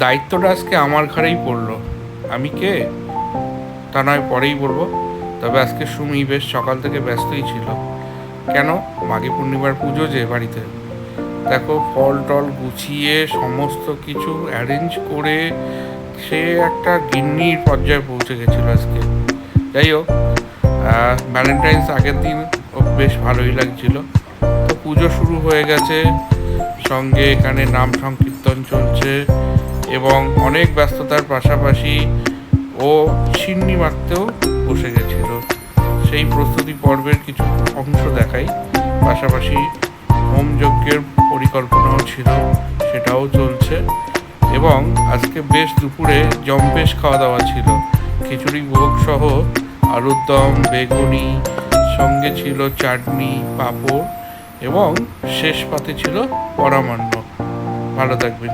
দায়িত্বটা আজকে আমার ঘাড়েই পড়লো। আমি কে তা নয় পরেই বলবো, তবে আজকে সুমি বেশ সকাল থেকে ব্যস্তই ছিল। কেন? মাঘী পূর্ণিমার পুজো যে বাড়িতে, দেখো ফল টল গুছিয়ে সমস্ত কিছু অ্যারেঞ্জ করে সে একটা গিন্নির পর্যায়ে পৌঁছে গেছিলো আজকে। যাই হোক, ভ্যালেন্টাইন্স আগের দিন ও বেশ ভালোই লাগছিল। তো পুজো শুরু হয়ে গেছে, সঙ্গে এখানে নাম সংকীর্তন চলছে এবং অনেক ব্যস্ততার পাশাপাশি ও সিন্নি মাখতেও বসে গেছিল। সেই প্রস্তুতি পর্বের কিছু অংশ দেখাই, পাশাপাশি হোম যজ্ঞের পরিকল্পনাও ছিল, সেটাও চলছে। এবং আজকে বেশ দুপুরে জম্পেশ খাওয়া দাওয়া ছিল, খিচুড়ি ভোগ সহ আলুর দম, বেগুনি, সঙ্গে ছিল চাটনি, পাঁপড় এবং শেষ পাতে ছিল পরামান্ন। ভালো থাকবেন।